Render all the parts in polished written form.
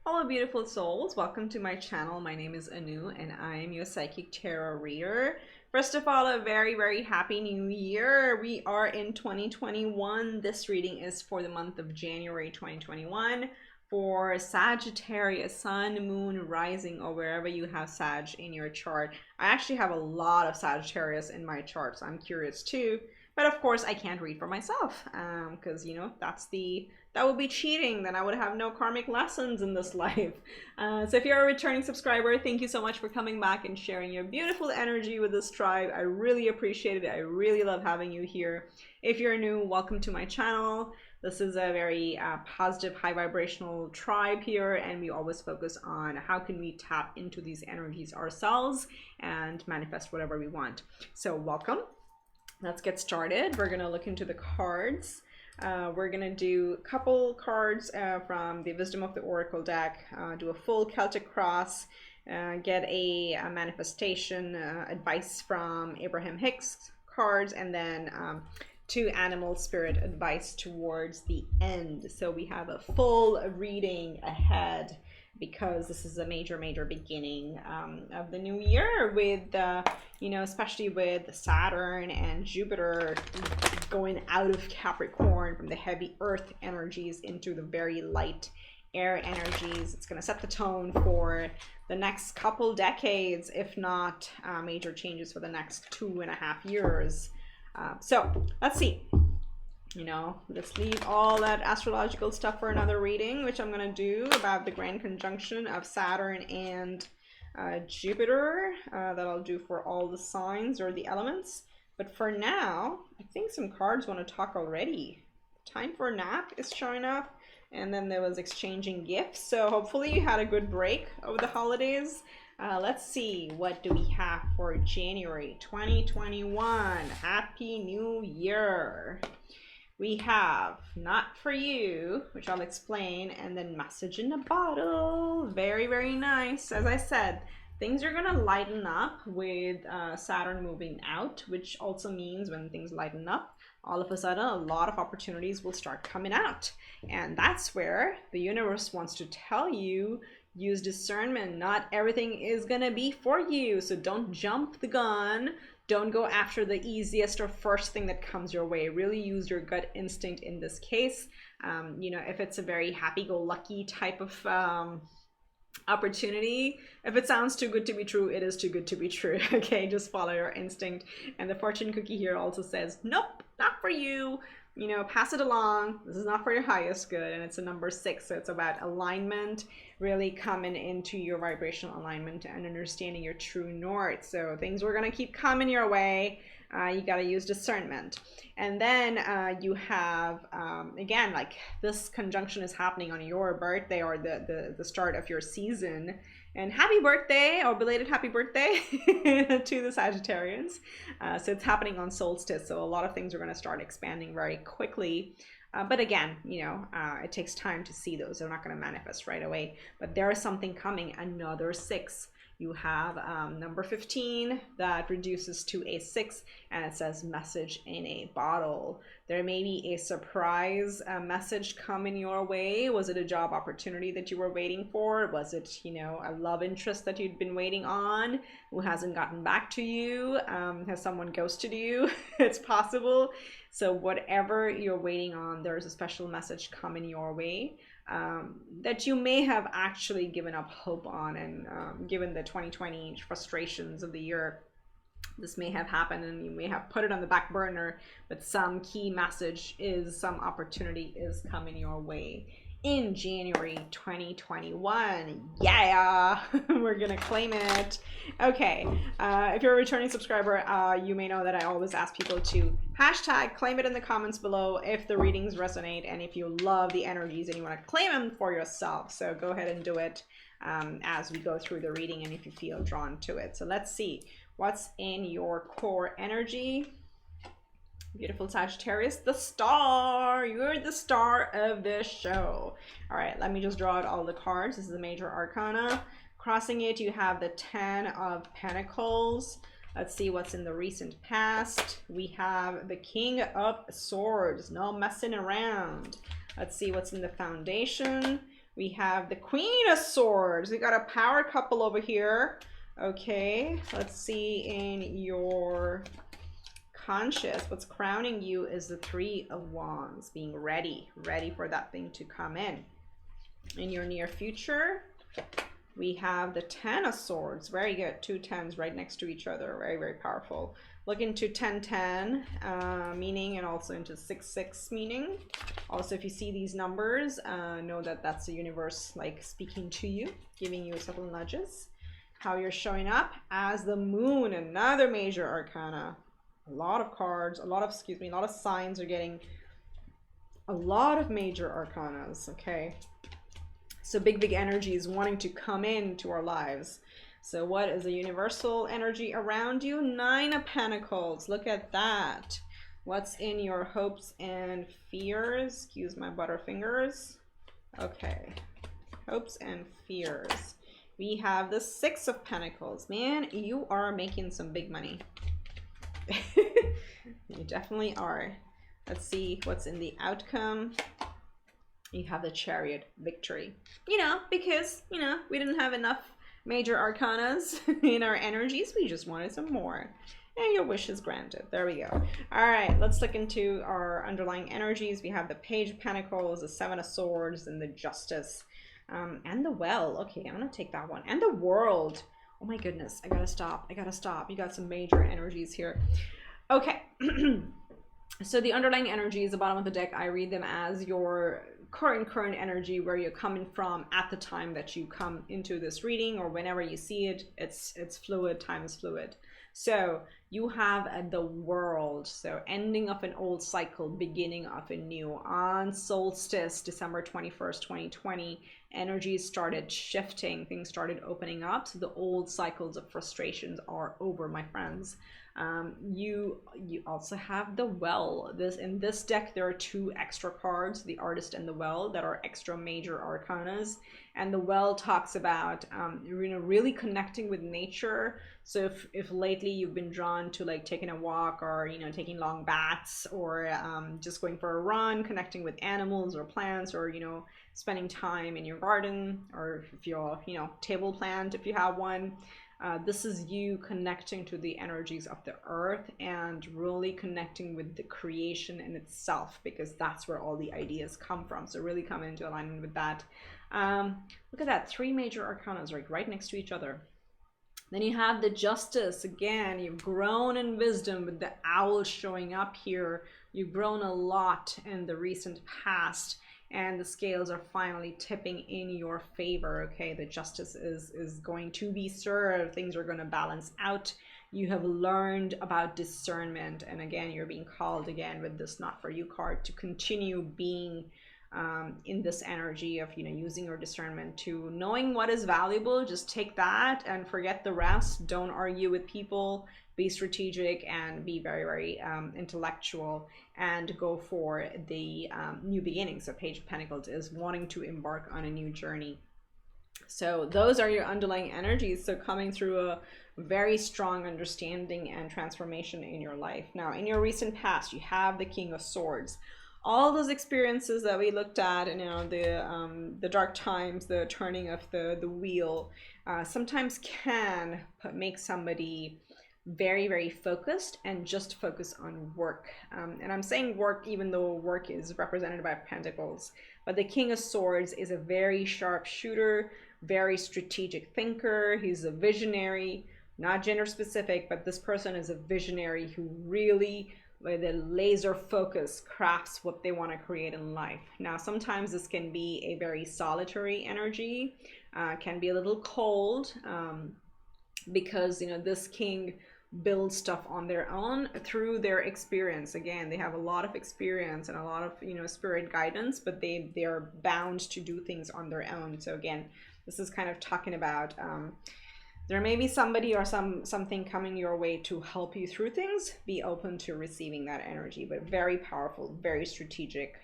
Hello beautiful souls, welcome to my channel. My name is Anu and I am your psychic tarot reader. First of all, a very happy new year. We are in 2021. This reading is for the month of January 2021 for Sagittarius, Sun, Moon, Rising, or wherever you have Sag in your chart. I actually have a lot of Sagittarius in my chart, so I'm curious too. But of course I can't read for myself because you know that would be cheating. Then I would have no karmic lessons in this life. So if you're a returning subscriber, thank you so much for coming back and sharing your beautiful energy with this tribe. I really appreciate it. I really love having you here. If you're new, welcome to my channel. This is a very positive, high vibrational tribe here, and we always focus on how can we tap into these energies ourselves and manifest whatever we want. So welcome. Let's get started. We're gonna look into the cards. We're gonna do a couple cards from the Wisdom of the Oracle deck, do a full Celtic cross, get a manifestation advice from Abraham Hicks cards, and then two animal spirit advice towards the end. So we have a full reading ahead because this is a major beginning of the new year with you know, especially with Saturn and Jupiter going out of Capricorn from the heavy earth energies into the very light air energies. It's going to set the tone for the next couple decades, if not major changes for the next 2.5 years. So let's see. You know, let's leave all that astrological stuff for another reading, which I'm going to do about the grand conjunction of Saturn and Jupiter that I'll do for all the signs or the elements. But for now, I think some cards want to talk already. Time for a nap is showing up, and then there was exchanging gifts. So hopefully you had a good break over the holidays. Let's see, what do we have for January 2021? Happy New Year. We have Not For You, which I'll explain, and then Message in a Bottle. Very nice. As I said, things are going to lighten up with Saturn moving out, which also means when things lighten up, all of a sudden a lot of opportunities will start coming out. And that's where the universe wants to tell you, use discernment. Not everything is going to be for you, so don't jump the gun. Don't go after the easiest or first thing that comes your way. Really use your gut instinct in this case. You know, if it's a very happy-go-lucky type of opportunity, if it sounds too good to be true, it is too good to be true. Okay, just follow your instinct. And the fortune cookie here also says, nope, not for you. You know, pass it along. This is not for your highest good. And it's a number 6, so it's about alignment, really coming into your vibrational alignment and understanding your true north. So things were going to keep coming your way. You got to use discernment. And then you have, again, like this conjunction is happening on your birthday or the start of your season. And happy birthday, or belated happy birthday to the Sagittarians. So it's happening on solstice, so a lot of things are going to start expanding very quickly. But again, you know, it takes time to see those. They're not going to manifest right away. But there is something coming, another 6. You have number 15 that reduces to a 6, and it says Message in a Bottle. There may be a surprise message coming your way. Was it a job opportunity that you were waiting for? Was it, you know, a love interest that you'd been waiting on who hasn't gotten back to you? Has someone ghosted you? It's possible. So whatever you're waiting on, there's a special message coming your way that you may have actually given up hope on, and given the 2020 frustrations of the year, this may have happened and you may have put it on the back burner, but some key message is, some opportunity is coming your way in January 2021. Yeah, we're gonna claim it. Okay, if you're a returning subscriber, you may know that I always ask people to hashtag claim it in the comments below if the readings resonate and if you love the energies and you want to claim them for yourself. So go ahead and do it as we go through the reading and if you feel drawn to it. So let's see what's in your core energy. Beautiful Sagittarius, the star. You're the star of this show. All right, let me just draw out all the cards. This is the major arcana. Crossing it, you have the 10 of Pentacles. Let's see what's in the recent past. We have the King of Swords. No messing around. Let's see what's in the foundation. We have the Queen of Swords. We got a power couple over here. Okay, let's see in your conscious, what's crowning you is the Three of Wands, being ready for that thing to come in your near future. We have the Ten of Swords. Very good. Two tens right next to each other. Very, very powerful. Look into 1010 meaning, and also into 66 meaning. Also, if you see these numbers, know that that's the universe like speaking to you, giving you subtle nudges. How you're showing up as the Moon, another major arcana. A lot of cards, a lot of signs are getting a lot of major arcanas. Okay. So big energy is wanting to come into our lives. So what is the universal energy around you? Nine of Pentacles. Look at that. What's in your hopes and fears? Excuse my butterfingers. Okay. Hopes and fears. We have the Six of Pentacles. Man, you are making some big money. You definitely are. Let's see what's in the outcome. You have the Chariot, victory. You know, because, you know, we didn't have enough major arcanas in our energies. We just wanted some more. And your wish is granted. There we go. All right, let's look into our underlying energies. We have the Page of Pentacles, the Seven of Swords, and the Justice. And the Well. Okay, I'm going to take that one. And the World. Oh my goodness, I gotta stop. You got some major energies here. Okay. So the underlying energies, the bottom of the deck, I read them as your current energy, where you're coming from at the time that you come into this reading, or whenever you see it. It's fluid. Time is fluid. So you have the World, so ending of an old cycle, beginning of a new. On solstice, December 21st, 2020, energies started shifting, things started opening up. So the old cycles of frustrations are over, my friends. You also have the Well. In this deck there are two extra cards, the Artist and the Well, that are extra major arcanas. And the Well talks about really connecting with nature. So if lately you've been drawn to like taking a walk, or taking long baths, or just going for a run, connecting with animals or plants, or spending time in your garden, or if you're table plant, if you have one. This is you connecting to the energies of the earth and really connecting with the creation in itself, because that's where all the ideas come from. So really come into alignment with that. Look at that, three major arcanas right next to each other. Then you have the Justice. Again, you've grown in wisdom with the Owl showing up here. You've grown a lot in the recent past, and the scales are finally tipping in your favor. Okay, the Justice is going to be served. Things are going to balance out. You have learned about discernment, and again, you're being called again with this Not For You card to continue being in this energy of using your discernment to knowing what is valuable. Just take that and forget the rest. Don't argue with people. Be strategic and be very intellectual, and go for the new beginnings. So Page of Pentacles is wanting to embark on a new journey. So those are your underlying energies. So coming through a very strong understanding and transformation in your life. Now, in your recent past, you have the King of Swords. All those experiences that we looked at, the dark times, the turning of the wheel, sometimes can make somebody very focused and just focus on work. And I'm saying work even though work is represented by Pentacles. But the King of Swords is a very sharp shooter, very strategic thinker. He's a visionary, not gender specific, but this person is a visionary who really, with a laser focus, crafts what they want to create in life. Now, sometimes this can be a very solitary energy, can be a little cold, because this king builds stuff on their own through their experience. Again, they have a lot of experience and a lot of spirit guidance, but they are bound to do things on their own. So again, this is kind of talking about there may be somebody or something coming your way to help you through things. Be open to receiving that energy, but very powerful, very strategic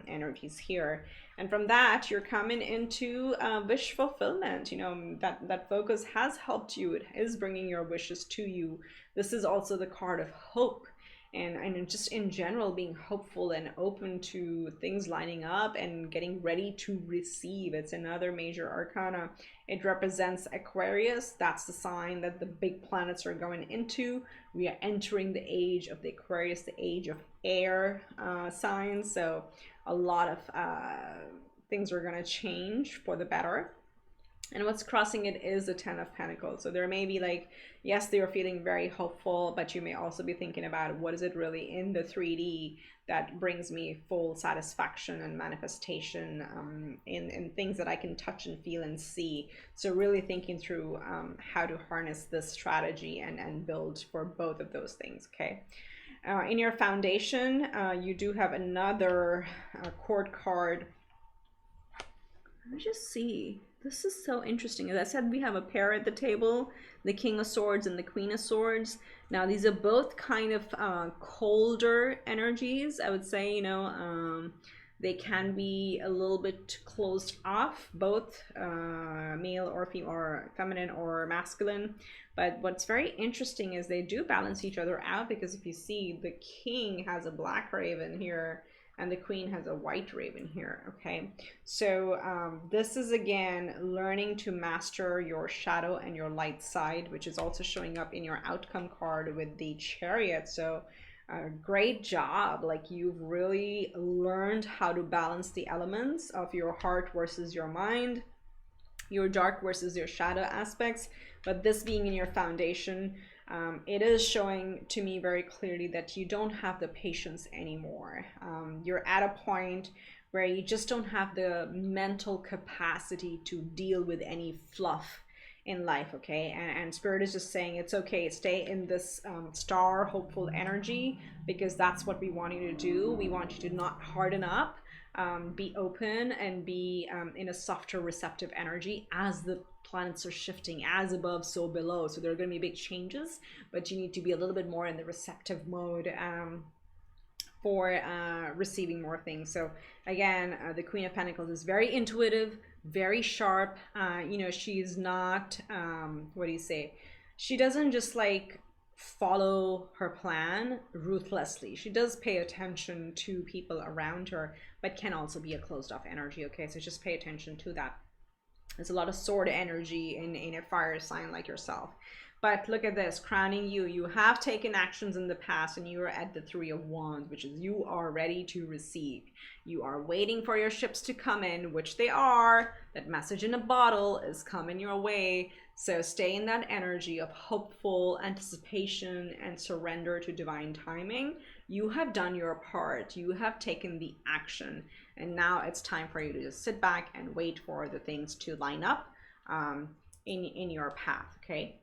energies here. And from that, you're coming into wish fulfillment. That focus has helped you. It is bringing your wishes to you. This is also the card of hope. and just in general being hopeful and open to things lining up and getting ready to receive. It's another major arcana. It represents Aquarius. That's the sign that the big planets are going into. We are entering the age of the Aquarius, the age of air signs. So a lot of things are going to change for the better. And what's crossing it is the Ten of Pentacles. So there may be like, yes, they are feeling very hopeful, but you may also be thinking about what is it really in the 3D that brings me full satisfaction and manifestation in things that I can touch and feel and see. So really thinking through how to harness this strategy and build for both of those things, okay? In your foundation, you do have another court card. Let me just see. This is so interesting. As I said, we have a pair at the table, the King of Swords and the Queen of Swords. Now, these are both kind of colder energies, I would say, you know. They can be a little bit closed off, both male or female, or feminine or masculine. But what's very interesting is they do balance each other out, because if you see, the King has a black raven here, and the Queen has a white raven here, okay? So this is, again, learning to master your shadow and your light side, which is also showing up in your outcome card with the Chariot. So great job. Like, you've really learned how to balance the elements of your heart versus your mind, your dark versus your shadow aspects. But this being in your foundation, it is showing to me very clearly that you don't have the patience anymore. You're at a point where you just don't have the mental capacity to deal with any fluff in life, okay? And Spirit is just saying it's okay, stay in this star hopeful energy, because that's what we want you to do. We want you to not harden up, be open, and be in a softer receptive energy as the planets are shifting, as above so below. So there are going to be big changes, but you need to be a little bit more in the receptive mode for receiving more things. So again, the Queen of Pentacles is very intuitive, very sharp. You know, she's not what do you say, she doesn't just like follow her plan ruthlessly. She does pay attention to people around her, but can also be a closed off energy, okay? So just pay attention to that. There's a lot of sword energy in a fire sign like yourself. But look at this, crowning you. You have taken actions in the past, and you are at the Three of Wands, which is you are ready to receive. You are waiting for your ships to come in, which they are. That message in a bottle is coming your way. So stay in that energy of hopeful anticipation and surrender to divine timing. You have done your part. You have taken the action. And now it's time for you to just sit back and wait for the things to line up in your path, okay?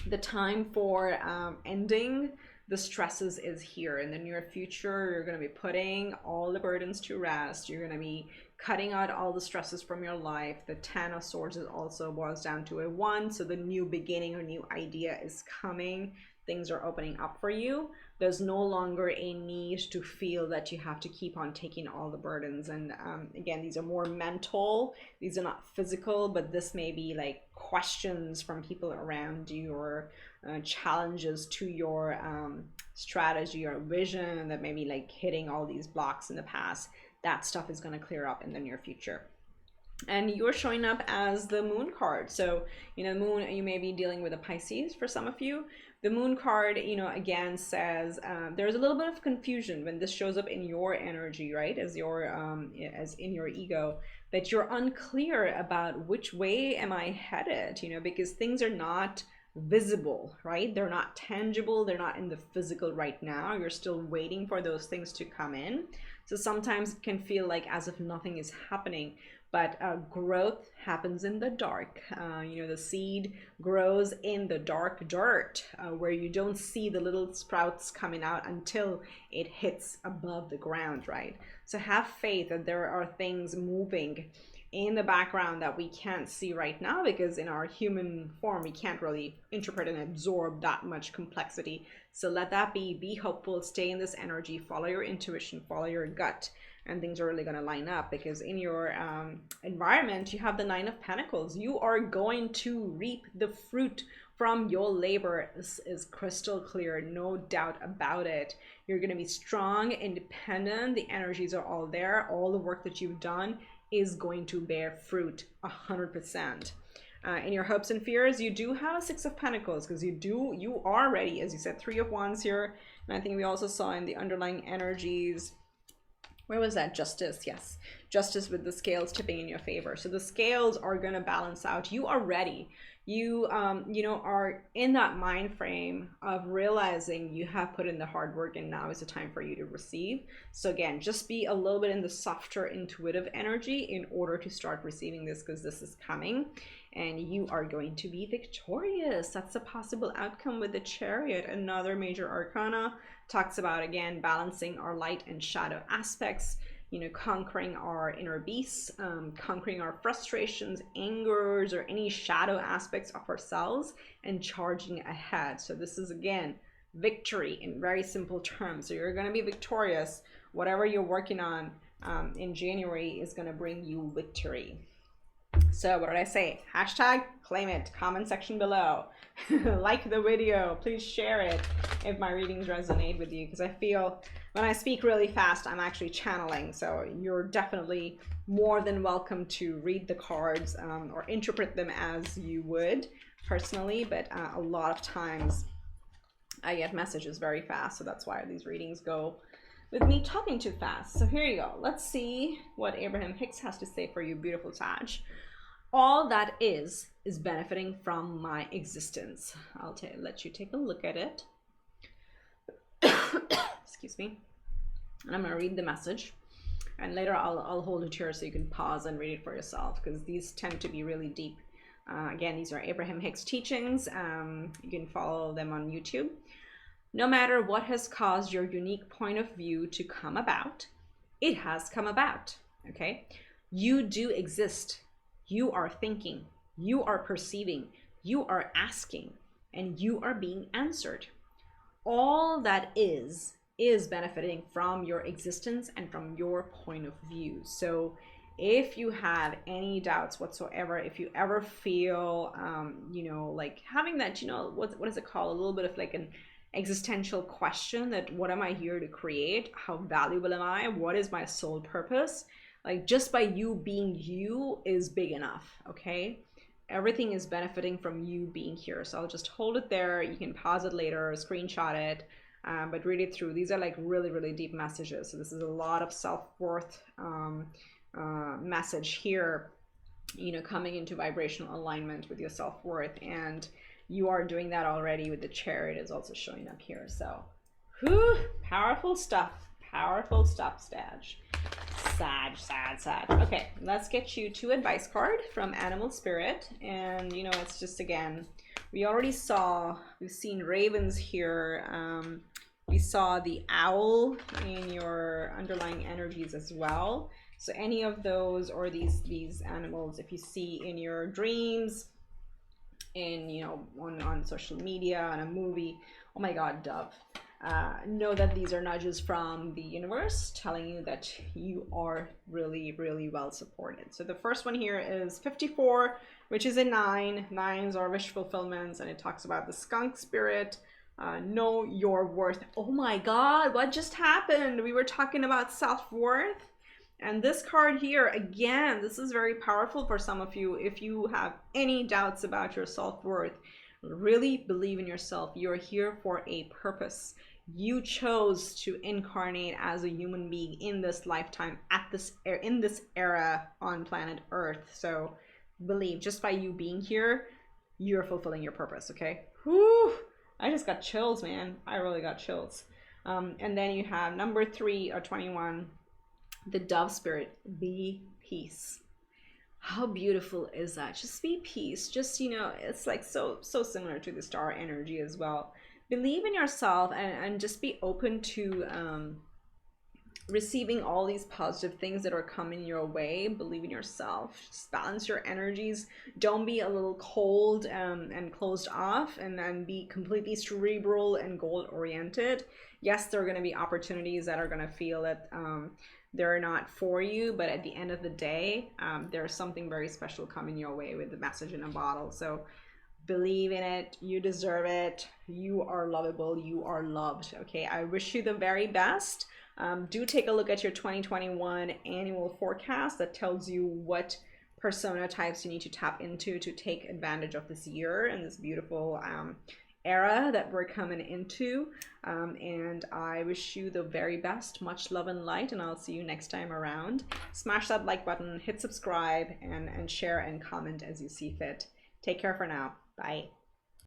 The time for ending the stresses is here. In the near future, you're going to be putting all the burdens to rest. You're going to be cutting out all the stresses from your life. The Ten of Swords is also boils down to a 1. So the new beginning or new idea is coming. Things are opening up for you. There's no longer a need to feel that you have to keep on taking all the burdens. And again, these are more mental. These are not physical, but this may be like questions from people around you, or challenges to your strategy or vision that may be like hitting all these blocks in the past. That stuff is going to clear up in the near future. And you're showing up as the Moon card. So, you know, Moon, you may be dealing with a Pisces for some of you. The Moon card, you know, again says there's a little bit of confusion when this shows up in your energy, right? As your as in your ego, that you're unclear about which way am I headed, you know, because things are not visible, right? They're not tangible. They're not in the physical right now. You're still waiting for those things to come in. So sometimes it can feel like as if nothing is happening. But growth happens in the dark. You know, the seed grows in the dark dirt where you don't see the little sprouts coming out until it hits above the ground, right? So have faith that there are things moving in the background that we can't see right now, because in our human form, we can't really interpret and absorb that much complexity. So let that be hopeful, stay in this energy, follow your intuition, follow your gut. and things are really going to line up, because in your environment you have the Nine of Pentacles. You are going to reap the fruit from your labor. This is crystal clear, no doubt about it. You're going to be strong, independent. The energies are all there. All the work that you've done is going to bear fruit 100%. In your hopes and fears, you do have a Six of Pentacles, because you are ready, as you said, Three of Wands here. And I think we also saw in the underlying energies, where was that? Justice. Yes, Justice, with the scales tipping in your favor. So the scales are going to balance out. You are ready. You know, are in that mind frame of realizing you have put in the hard work, and now is the time for you to receive. So again, just be a little bit in the softer intuitive energy in order to start receiving this, because this is coming and you are going to be victorious. That's a possible outcome with the Chariot. Another major arcana talks about, again, balancing our light and shadow aspects, you know, conquering our inner beasts, conquering our frustrations, angers, or any shadow aspects of ourselves, and charging ahead. So this is, again, victory in very simple terms. So you're going to be victorious. Whatever you're working on in January is going to bring you victory. So what did I say? Hashtag claim it. Comment section below. Like the video. Please share it if my readings resonate with you, because I feel when I speak really fast, I'm actually channeling. So you're definitely more than welcome to read the cards or interpret them as you would personally. But a lot of times I get messages very fast. So that's why these readings go with me talking too fast. So here you go. Let's see what Abraham Hicks has to say for you, beautiful Sag. All that is benefiting from my existence. I'll let you take a look at it. Excuse me. And I'm going to read the message. And later I'll hold it here so you can pause and read it for yourself, because these tend to be really deep. Again, these are Abraham Hicks teachings. You can follow them on YouTube. No matter what has caused your unique point of view to come about, it has come about. Okay? You do exist. You are thinking, you are perceiving, you are asking, and you are being answered. All that is benefiting from your existence and from your point of view. So if you have any doubts whatsoever, if you ever feel, you know, like having that, you know, what is it called? A little bit of like an existential question, that what am I here to create? How valuable am I? What is my sole purpose? Like, just by you being you is big enough, okay? Everything is benefiting from you being here. So I'll just hold it there. You can pause it later, screenshot it, but read it through. These are like really, really deep messages. So this is a lot of self-worth message here, you know, coming into vibrational alignment with your self-worth. And you are doing that already with the Chariot is also showing up here. So, whew, powerful stuff. Powerful stuff, Sag. Okay, let's get you 2 advice card from Animal Spirit. And you know, it's just, again, we've seen ravens here. We saw the owl in your underlying energies as well. So any of those, or these animals, if you see in your dreams, in, you know, on social media, on a movie, oh my God, dove. Know that these are nudges from the universe telling you that you are really, really well supported. So the first one here is 54, which is a 9. 9s are wish fulfillments, and it talks about the skunk spirit. Know your worth. Oh my God, what just happened? We were talking about self-worth. And this card here, again, this is very powerful for some of you. If you have any doubts about your self-worth, really believe in yourself. You're here for a purpose. You chose to incarnate as a human being in this lifetime, in this era on planet Earth. So believe, just by you being here, you're fulfilling your purpose, okay? Whew, I just got chills, man. I really got chills. And then you have number 3 or 21, the dove spirit, be peace. How beautiful is that? Just be peace. Just, you know, it's like so similar to the star energy as well. Believe in yourself, and just be open to receiving all these positive things that are coming your way. Believe in yourself. Just balance your energies. Don't be a little cold and closed off, and be completely cerebral and goal oriented. Yes, there are going to be opportunities that are going to feel that they're not for you, but at the end of the day, there's something very special coming your way with the message in a bottle. So believe in it. You deserve it. You are lovable. You are loved. Okay, I wish you the very best. Do take a look at your 2021 annual forecast that tells you what persona types you need to tap into to take advantage of this year and this beautiful era that we're coming into. And I wish you the very best. Much love and light, and I'll see you next time around. Smash that like button, hit subscribe, and share and comment as you see fit. Take care for now. Bye.